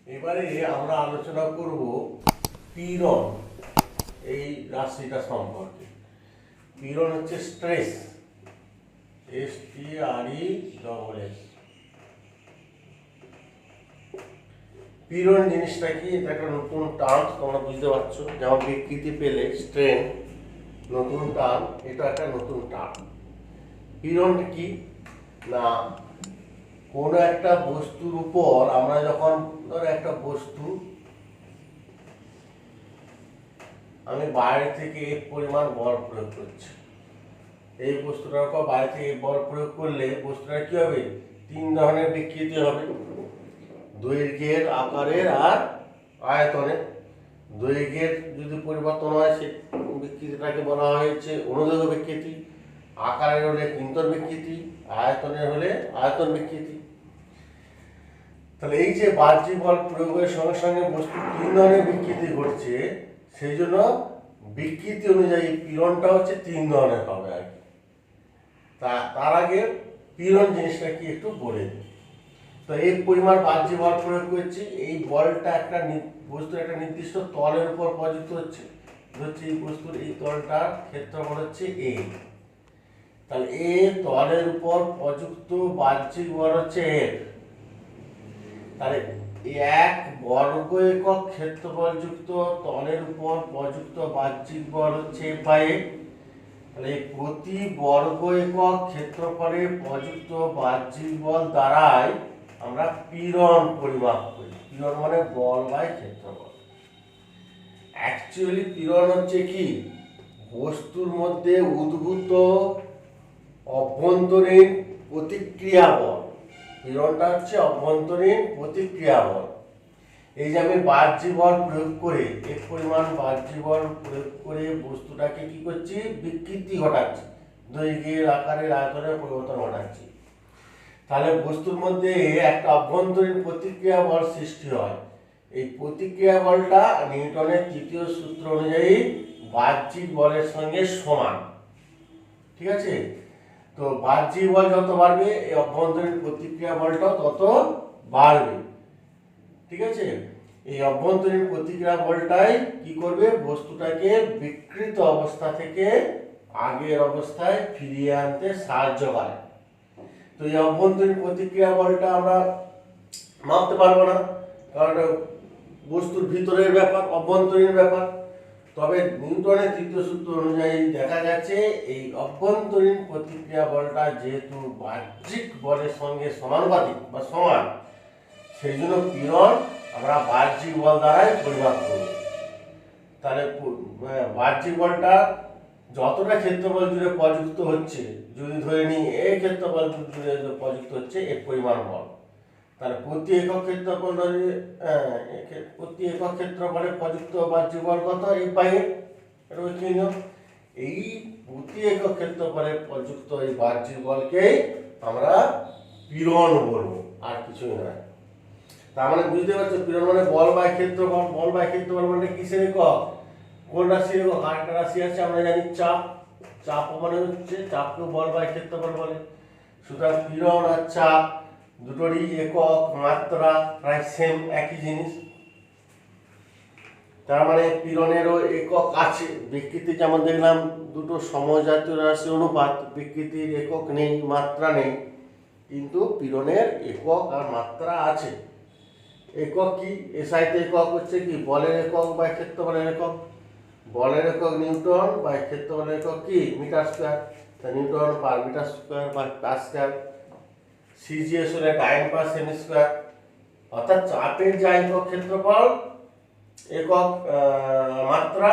এবারে আমরা আলোচনা করব পীড়ন এই রাশিটা সম্পর্কে। পীড়ন হচ্ছে স্ট্রেস, STRESS। পীড়ন জিনিসটা কি? এটা একটা নতুন টার্ম, তোমরা বুঝতে পারছো। যেমন বিকৃতি পেলে স্ট্রেন, নতুন টার্ম, এটা একটা নতুন টার্ম। পীড়ন কি না, কোনো একটা বস্তুর উপর আমরা যখন ধরো একটা বস্তু আমি বাইরে থেকে এক পরিমাণ বল প্রয়োগ করছি, এই বস্তুটার উপর বাইরে থেকে বল প্রয়োগ করলে বস্তুটা কি হবে? তিন ধরনের বিকৃতি হবে, দৈর্ঘ্যের, আকারের আর আয়তনের। দৈর্ঘ্যের যদি পরিবর্তন হয় সে বিকৃতিটাকে বলা হয়েছে অনুদৈর্ঘ্য বিকৃতি, আকারের হলে কিন্তর বিকৃতি, আয়তনের হলে আয়তন বিকৃতি। তাহলে এই যে বাহ্যিক বল প্রয়োগের সঙ্গে সঙ্গে বস্তু তিন ধরনের বিকৃতি ঘটছে, সেই জন্য বিকৃতি অনুযায়ী পীড়নটা হচ্ছে তিন ধরনের হবে আর কি। তার আগে পীড়ন জিনিসটা কি একটু বলে দিই। তো এই পরিমাণ বাহ্যিক বল প্রয়োগ করছি, এই বলটা একটা বস্তুর একটা নির্দিষ্ট তলের উপর প্রযুক্ত হচ্ছে। হচ্ছে এই বস্তুর এই তলটার ক্ষেত্রফল হচ্ছে A। তাহলে এ তলের উপর প্রযুক্ত বাহ্যিক বল হচ্ছে F। তাহলে এক বর্গ একক ক্ষেত্রফল যুক্ত তলের উপর প্রযুক্ত বাহ্যিক বল হচ্ছে F বাই A। তাহলে প্রতি বর্গ একক ক্ষেত্রফলে প্রযুক্ত বাহ্যিক বল দ্বারাই আমরা পীড়ন পরিমাপ করি। পীড়ন মানে বল বাই ক্ষেত্রফল। অ্যাকচুয়ালি পীড়ন হচ্ছে কি, বস্তুর মধ্যে উদ্ভূত অভ্যন্তরীণ প্রতিক্রিয়া বল। পীড়নটা হচ্ছে অভ্যন্তরীণ প্রতিক্রিয়া বল। এই যে আমি বাহ্যিক বল প্রয়োগ করে, এক পরিমাণ বাহ্যিক বল প্রয়োগ করে বস্তুটাকে কি করছি? বিকৃতি ঘটাচ্ছি, দৈর্ঘ্যের, আকারের, আয়তনের পরিবর্তন ঘটাচ্ছি। তাহলে বস্তুর মধ্যে একটা অভ্যন্তরীণ প্রতিক্রিয়া বল সৃষ্টি হয়। এই প্রতিক্রিয়া বলটা নিউটনের তৃতীয় সূত্র অনুযায়ী বাহ্যিক বলের সঙ্গে সমান। ঠিক আছে? তো বাহ্যিক বল যত বাড়বে এই অভ্যন্তরীণ প্রতিক্রিয়া বলটাও তত বাড়বে। ঠিক আছে? এই অভ্যন্তরীণ প্রতিক্রিয়া বলটাই কি করবে? বস্তুটাকে বিকৃত অবস্থা থেকে আগের অবস্থায় ফিরিয়ে আনতে সাহায্য করে। তো এই অভ্যন্তরীণ প্রতিক্রিয়া বলটা আমরা মাপতে পারবো না, কারণ বস্তুর ভিতরের ব্যাপার, অভ্যন্তরীণ ব্যাপার। তবে নিউটনের তৃতীয় সূত্র অনুযায়ী দেখা যাচ্ছে এই অভ্যন্তরীণ প্রতিক্রিয়া বলটা যেহেতু বাহ্যিক বলের সঙ্গে সমানুপাতিক বা সমান, সেই জন্য পীড়ন আমরা বাহ্যিক বল দ্বারাই পরিমাপ করব। তাহলে বাহ্যিক বলটা যতটা ক্ষেত্রফল জুড়ে প্রযুক্ত হচ্ছে, যদি ধরে নিই এই ক্ষেত্রফল জুড়ে প্রযুক্ত হচ্ছে এক পরিমাণ বল, তাহলে প্রতি একক ক্ষেত্রফল প্রতি একক ক্ষেত্রফলে প্রযুক্ত বাহ্যিক বল কত? এই পায়ে এটা হচ্ছে এই প্রতি একক ক্ষেত্রফলে প্রযুক্ত এই বাহ্যিক বলকেই আমরা পীড়ন বলবো, আর কিছুই নয়। তার মানে বুঝতে পারছো, পীড়ন মানে বল বাই ক্ষেত্রফল। বল বাই ক্ষেত্রফল মানে কিসের একক? কোন রাশির একক? আরেকটা রাশি আছে আমরা জানি চাপ। চাপ মানে হচ্ছে, চাপকে বল বাই ক্ষেত্রফল বলে। সুতরাং পীড়ন আর চাপ দুটোরই একক, মাত্রা প্রায় সেম, একই জিনিস। তার মানে পীড়নেরও একক আছে। বিকৃতি যেমন দেখলাম দুটো সমজাতীয় রাশি অনুপাত, বিকৃতির একক নেই, মাত্রা নেই, কিন্তু পীড়নের একক আর মাত্রা আছে। একক কি? এসআইতে একক হচ্ছে কি? বলের একক বা ক্ষেত্রফলের একক। বলের একক নিউটন বা ক্ষেত্রফলের একক কি? Metre square. তা নিউটন পার মিটার স্কয়ার বা পাস্কাল। সিজিএস হলে টাইম পার সেমি স্কয়ার। অর্থাৎ চাপের যা একক ক্ষেত্রফল, একক মাত্রা,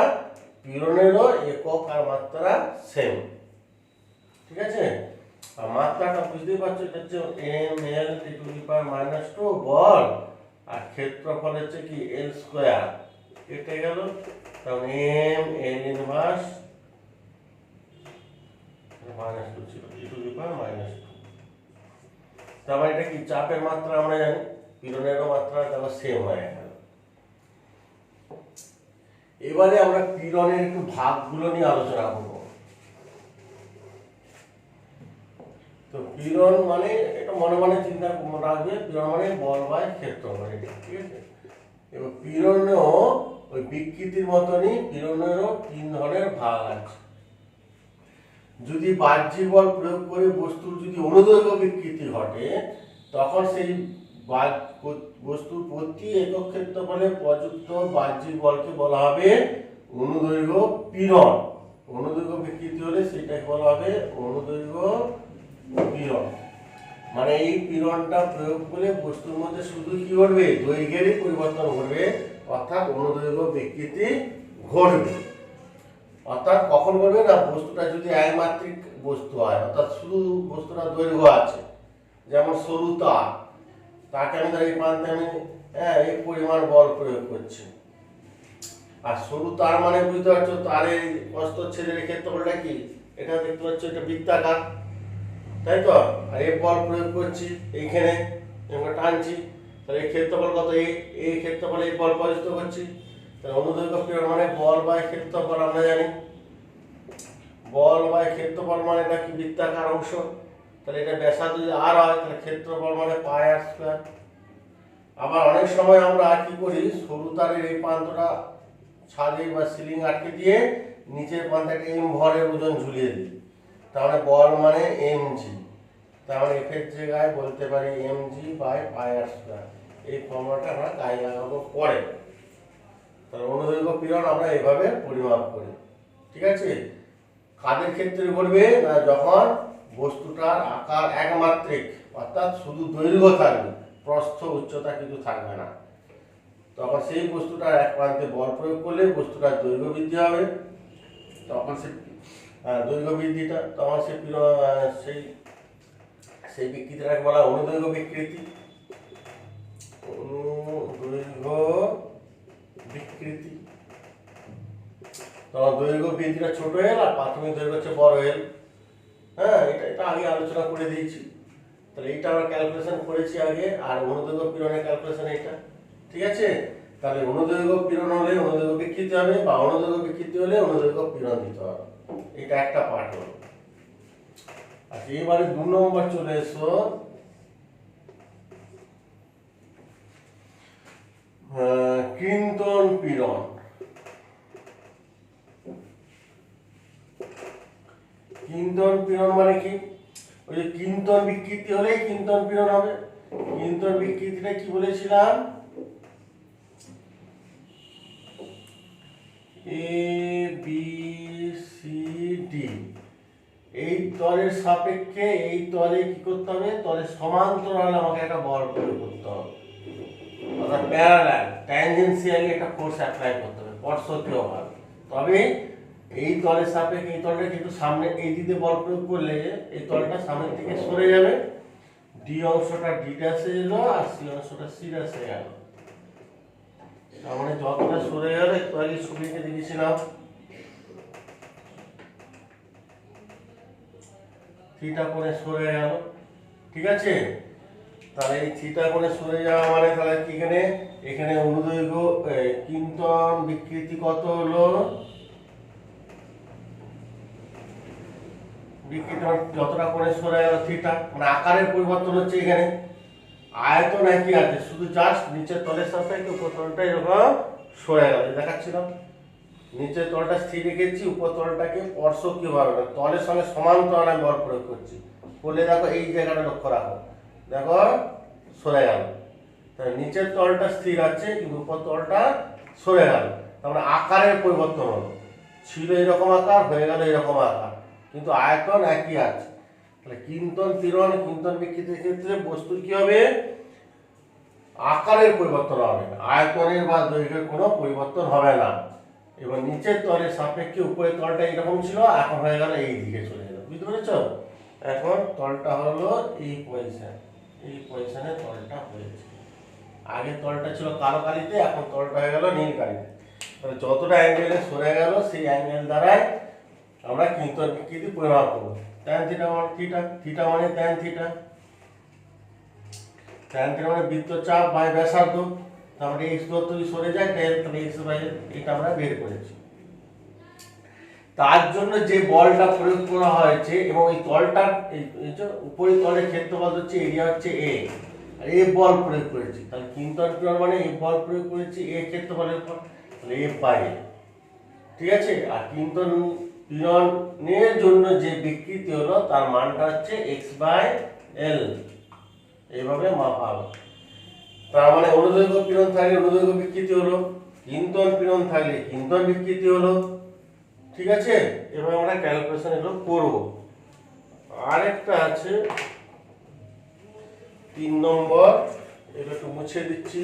পীড়নেরও একক আর মাত্রা সেম। ঠিক আছে? আর মাত্রাটা বুঝতেই পারছো, এটা হচ্ছে ml⁻², বল, আর ক্ষেত্রফল হচ্ছে কি? L square. কেটে গেল, কারণ ml⁻² ছিল, e⁻²। তারপর এটা কি? চাপের মাত্রা আমরা জানি, পীড়নেরও মাত্রা তাহলে সেম হয়ে গেল। এবারে আমরা পীড়নের একটু ভাগগুলো নিয়ে আলোচনা করব। তো পীড়ন মানে, এটা মনে মনে চিন্তা রাখবে, পীড়ন মানে বল বাই ক্ষেত্রফল। ঠিক আছে? এবং পীড়নেও ওই বিকৃতির মতনই পীড়নেরও 3 ধরনের ভাগ আছে। যদি বাহ্যিক বল প্রয়োগ করে বস্তুর যদি অনুদৈর্ঘ্য বিকৃতি ঘটে, তখন সেই বস্তুর প্রতি একক ক্ষেত্রফলে প্রযুক্ত বাহ্যিক বলকে বলা হবে অনুদৈর্ঘ্য পীড়ন। অনুদৈর্ঘ্য বিকৃতি হলে সেটাকে বলা হবে অনুদৈর্ঘ্য পীড়ন। মানে এই পীড়নটা প্রয়োগ করে বস্তুর মধ্যে শুধু কি ঘটবে, দৈর্ঘ্যেরই পরিবর্তন ঘটবে, অর্থাৎ অনুদৈর্ঘ্য বিকৃতি ঘটবে। অর্থাৎ কখন ঘটবে না, বস্তুটা যদি একমাত্রিক বস্তু হয়, অর্থাৎ শুধু বস্তুটা দৈর্ঘ্য আছে, যেমন সরু তার, তাকে আমি ধর এই প্রান্তে আমি এই পরিমাণ বল প্রয়োগ করছি। আর সরু তার মানে বুঝতে পারছো, তারের প্রস্থচ্ছেদের ক্ষেত্রফলটা কি, এটা দেখতে পাচ্ছ, এটা বৃত্তাকার, তাই তো। আর এই বল প্রয়োগ করছি এইখানে, আমরা টানছি, তাহলে এই ক্ষেত্রফল কত, এই ক্ষেত্রফলে এই বল প্রযুক্ত করছি। তাহলে অনুদৈর্ঘ্য পীড়ন মানে বল বাই ক্ষেত্রফল। আমরা জানি বল বাই ক্ষেত্রফল মানে এটা কি বৃত্তাকার অংশ, তাহলে এটা ব্যাসার্ধ যদি আর হয়, তাহলে ক্ষেত্রফল মানে পাই আর স্কয়ার। আবার অনেক সময় আমরা কি করি, সরু তারের এই প্রান্তটা ছাদে বা সিলিং আটকে দিয়ে নিচের প্রান্তে একটা এম ভরের ওজন ঝুলিয়ে দিই, তাহলে বল মানে এম জি। তাহলে এফ এর জায়গায় বলতে পারি M G by pi R square. এই ফর্মুলাটা আমরা কাজে লাগাবো পরে। তাহলে অনুদৈর্ঘ্য পীড়ন আমরা এইভাবে পরিমাপ করি, ঠিক আছে। কাদের ক্ষেত্রে ঘটবে না, যখন বস্তুটার আকার একমাত্রিক, অর্থাৎ শুধু দৈর্ঘ্য থাকবে, প্রস্থ উচ্চতা কিন্তু থাকবে না, তখন সেই বস্তুটার এক প্রান্তে বল প্রয়োগ করলে বস্তুটার দৈর্ঘ্য বৃদ্ধি হবে। তখন সে দৈর্ঘ্য বৃদ্ধিটা, তখন সে সেই বিকৃতিটাকে বলা অনুদৈর্ঘ্য বিকৃতি। অনুদৈর্ঘ্য বিকৃতি, তখন দৈর্ঘ্য বৃদ্ধিটা ছোট হয়ে আর প্রাথমিক দৈর্ঘ্য হচ্ছে বড় হয়ে। এটা আগে আলোচনা করে দিয়েছি, তাহলে এইটা আমরা ক্যালকুলেশন করেছি আগে। আর অনুদৈর্ঘ্য পীড়নের ক্যালকুলেশন এইটা, ঠিক আছে। তাহলে অনুদৈর্ঘ্য পীড়ন হলে অনুদৈর্ঘ্য বিকৃতি হবে, বা অনুদৈর্ঘ্য বিকৃতি হলে অনুদৈর্ঘ্য পীড়ন দিতে হবে। এটা একটা পার্ট হলো। আচ্ছা, এবারে 2 নম্বর চলে এসো। কিন্তন পীড়ন। কিন্তন পীড়ন মানে কি, ওই যে কিন্তন বিকৃতি হলেই কিন্তন পীড়ন হবে। কিন্তন বিকৃতিটা কি বলেছিলাম, এ বি সি ডি, এই তলের সাপেক্ষে এই তলে কি করতে হবে, তলে সমান্তরালে আমাকে একটা বল প্রয়োগ করতে হবে, অর্থাৎ প্যারালাল ট্যানজেনশিয়ালি একটা ফোর্স অ্যাপ্লাই করতে হবে, স্পর্শকীয় ভাবে। তবে এই তলের সাপেক্ষে এই তলটা কিন্তু সামনে এই দিকে বল প্রয়োগ করলে এই তলটা সামনের দিকে সরে যাবে, ডি অংশটা ডি ড্যাশে এলো আর সি অংশটা সি ড্যাশে গেল। তার মানে যতটা সরে গেল, একটু আগে ছবিতে দেখেছিলাম, থিটা কোণে সরে গেল, ঠিক আছে। তাহলে এই থিটা কোণে সরে যাওয়া মানে তাহলে কি, এখানে অনুদৈর্ঘ্য কিন্তন বিকৃতি কত হলো, বিকৃতি যতটা কোণে সরে গেল থিটা, মানে আকারের পরিবর্তন হচ্ছে। এখানে আয়তন একই আছে, শুধু জাস্ট নিচের তলের সাপেক্ষে উপর তলটা এরকম সরে গেল, দেখাচ্ছিলাম। নিচের তলটা স্থির রেখেছি, উপর তলটাকে স্পর্শকীয় ভাবে তলের সঙ্গে সমান্তরালে বল প্রয়োগ করছি। বলে দেখো এই জায়গাটা লক্ষ্য রাখো, দেখো সরে গেল, তাহলে নিচের তলটা স্থির আছে কিন্তু উপর তলটা সরে গেল, তারপরে আকারের পরিবর্তন হলো, ছিল এরকম আকার হয়ে গেল এরকম আকার, কিন্তু আয়তন একই আছে। তাহলে কিন্তন পীড়ন, কিন্তন বিকৃতির ক্ষেত্রে বস্তুর কি হবে, আকারের পরিবর্তন হবে না, আয়তনের বা দৈর্ঘ্যের কোনো পরিবর্তন হবে না। এবং নিচের তলের সাপেক্ষে উপরের তলটা এরকম ছিল, এখন হয়ে গেল এই দিকে চলে গেল, বুঝতে পেরেছ। এখন তলটা হলো এই পজিশনে তলটা হয়েছে। আগে তলটা ছিল কালো কালিতে, এখন তলটা হয়ে গেল নীল কালিতে। তাহলে যতটা অ্যাঙ্গেলে সরে গেল সেই অ্যাঙ্গেল দ্বারাই আমরা কিন্তন বিকৃতি পরিমাপ করবো। ট্যান থিটা মানে থিটা মানে ট্যান থিটা, ট্যান থিটা মানে বৃত্তচাপ বাই ব্যাসার্ধ, তারপরে এক্স দূরত্ব যদি সরে যায় তাহলে এক্স বাই, এটা আমরা বের করেছি। তার জন্য যে বলটা প্রয়োগ করা হয়েছে এবং এই তলটার এই উপরের তলের ক্ষেত্রফল হচ্ছে এরিয়া হচ্ছে এ, আর এ বল প্রয়োগ করেছি, তাহলে কিন্তন পীড়ন মানে এ বল প্রয়োগ করেছি এ ক্ষেত্রফলের উপর, তাহলে এ বাই এ। ঠিক আছে, আর কিন্তন পীড়নের জন্য যে বিকৃতি হলো তার মানটা হচ্ছে x/l, এইভাবে মাপা হবে। তার মানে অনুদৈর্ঘ্য পীড়ন থাকলে অনুদৈর্ঘ্য বিকৃতি হলো, কিন্তন পীড়ন থাকলে কিন্তন বিকৃতি হলো। ঠিক আছে, এবার আমরা ক্যালকুলেশন এগুলো করব। আরেকটা আছে 3 নম্বর, এটা একটু মুছে দিচ্ছি।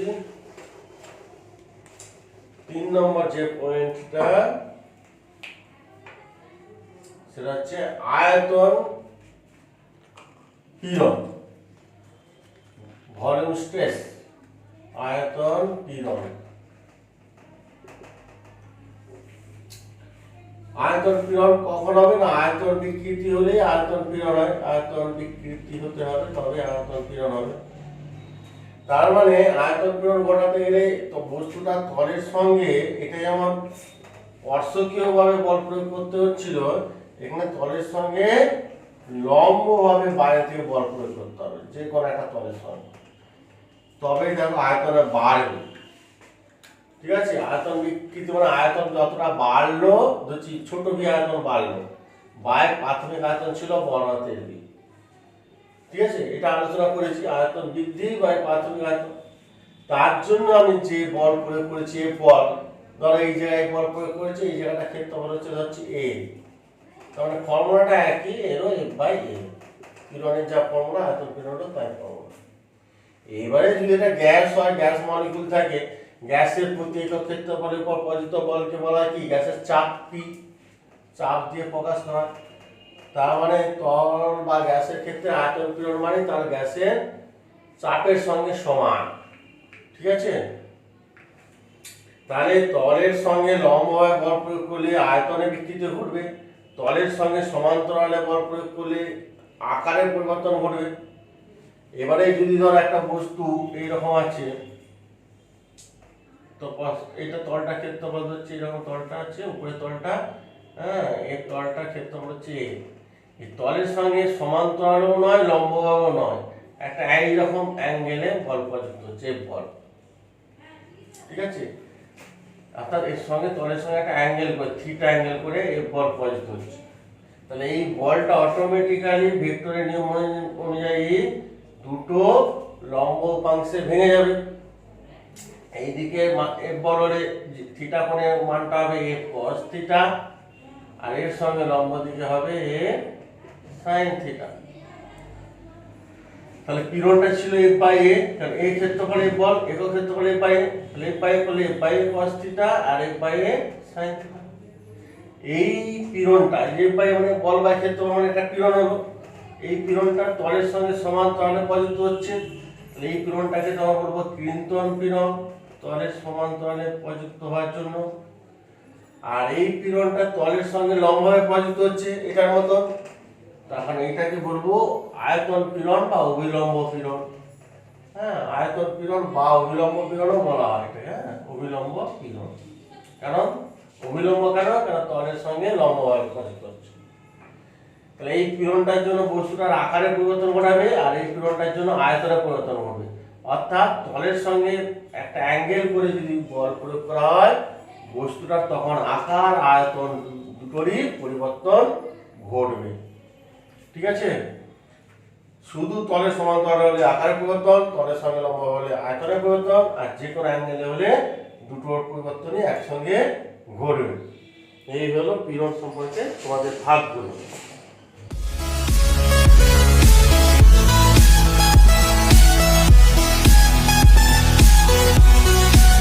3 নম্বর যে পয়েন্টটা সেটা হচ্ছে আয়তন পীড়ন, ভলিউম স্ট্রেস, আয়তন পীড়ন। আয়তন পীড়ন কখন হবে না, আয়তন বিকৃতি হলে আয়তন পীড়ন হয়, আয়তন বিকৃতি হতে হবে তবে আয়তন পীড়ন হবে। তার মানে আয়তন পীড়ন ঘটাতে গেলে তো বস্তুটা তলের সঙ্গে, এটা যেমন স্পর্শকীয়ভাবে বল প্রয়োগ করতে হচ্ছিল, এখানে তলের সঙ্গে লম্বভাবে বাইরে থেকে বল প্রয়োগ করতে হবে যে কোনো একটা তলের সঙ্গে, তবেই দেখো আয়তনে বাড়বে। ঠিক আছে, আয়তন বিকৃতি মানে আয়তন যতটা বাড়লো, ধরছি ছোট বি আয়তন বাড়লো, বাই প্রাথমিক আয়তন ছিল বর্ণাতের বি। ঠিক আছে, এটা আলোচনা করেছি, আয়তন বৃদ্ধি বাই প্রাথমিক আয়তন। তার জন্য আমি যে বল প্রয়োগ করেছি এ বল, ধরো এই জায়গায় বল প্রয়োগ করেছি, এই জায়গাটা ক্ষেত্রফল হচ্ছে এ, তার মানে ফর্মুলাটা একই, এরও f/a, পীড়নের যা ফর্মুলা আয়তন পীড়নেরও তাই ফর্মুলা। এবারে যদি এটা গ্যাস হয়, গ্যাস মলিকিউল থাকে, গ্যাসের প্রতি একক ক্ষেত্রফলের উপর প্রযুক্ত বলকে বলা হয় কি, গ্যাসের চাপ পি, চাপ দিয়ে প্রকাশ করা। তার মানে তরল বা গ্যাসের ক্ষেত্রে আয়তন পীড়ন মানে তার গ্যাসের চাপের সঙ্গে সমান। ঠিক আছে, তাহলে তলের সঙ্গে লম্বভাবে বল প্রয়োগ করলে আয়তনে বিকৃতি ঘটবে, তলের সঙ্গে সমান্তরালে বল প্রয়োগ করলে আকারের পরিবর্তন ঘটবে। এবারে যদি ধর একটা বস্তু এইরকম আছে, তো এটা তলটা ক্ষেত্রফল হচ্ছে এরকম, তলটা আছে উপরে তলটা, হ্যাঁ, এই তলটা ক্ষেত্রফল হচ্ছে এই তলের সঙ্গে সমান্তরালও নয় লম্বভাবেও নয়, একটা এইরকম অ্যাঙ্গেলে বল প্রযুক্ত হচ্ছে বল। ঠিক আছে, অর্থাৎ এর সঙ্গে তলের সঙ্গে একটা অ্যাঙ্গেল করে থিটা অ্যাঙ্গেল করে এই বল প্রযুক্ত হচ্ছে। তাহলে এই বলটা অটোমেটিক্যালি ভেক্টরের নিয়ম অনুযায়ী দুটো লম্ব উপাংশে ভেঙে যাবে। এইদিকে এফ বল হলে থিটা কোণের মানটা হবে এ cos থিটা, আর এর সঙ্গে লম্ব দিকে হবে এ sin থিটা। তাহলে পীড়নটা ছিল f/a, কারণ এই ক্ষেত্রফলে বল একক ক্ষেত্রফলে f/a, তাহলে f/a করলে f/a cos থিটা আর f/a sin থিটা। এই পীড়নটা f/a মানে বল বা ক্ষেত্রফল মানে একটা পীড়ন হলো, এই পীড়নটা তলের সঙ্গে সমান্তরালে প্রযুক্ত হচ্ছে, তাহলে এই পীড়নটাকে আমরা বলবো কিন্তন পীড়ন, তলের সমান্তরালে প্রযুক্ত হওয়ার জন্য। আর এই পীড়নটা তলের সঙ্গে লম্বভাবে প্রযুক্ত হচ্ছে এটার মতো, তখন এটাকে বলবো আয়তন পীড়ন বা অভিলম্ব পীড়ন। হ্যাঁ, আয়তন পীড়ন বা অভিলম্ব পীড়নও বলা হয় এটা, হ্যাঁ, অভিলম্ব পীড়ন। কারণ অভিলম্ব কেন, কারণ তলের সঙ্গে লম্বভাবে প্রযুক্ত হচ্ছে। তাহলে এই পীড়নটার জন্য বস্তুটার আকারে পরিবর্তন ঘটাবে, আর এই পীড়নটার জন্য আয়তনের পরিবর্তন ঘটবে। অর্থাৎ তলের সঙ্গে একটা অ্যাঙ্গেল করে যদি বল প্রয়োগ করা হয়, বস্তুটার তখন আকার আয়তন দুটোরই পরিবর্তন ঘটবে। ঠিক আছে, শুধু তলের সমান্তরাল হলে আকারের পরিবর্তন, তলের সঙ্গে লম্ব হলে আয়তনের পরিবর্তন, আর যে কোনো অ্যাঙ্গেলে হলে দুটোর পরিবর্তনই একসঙ্গে ঘটবে। এই হলো পীড়ন সম্পর্কে তোমাদের ভাগগুলো।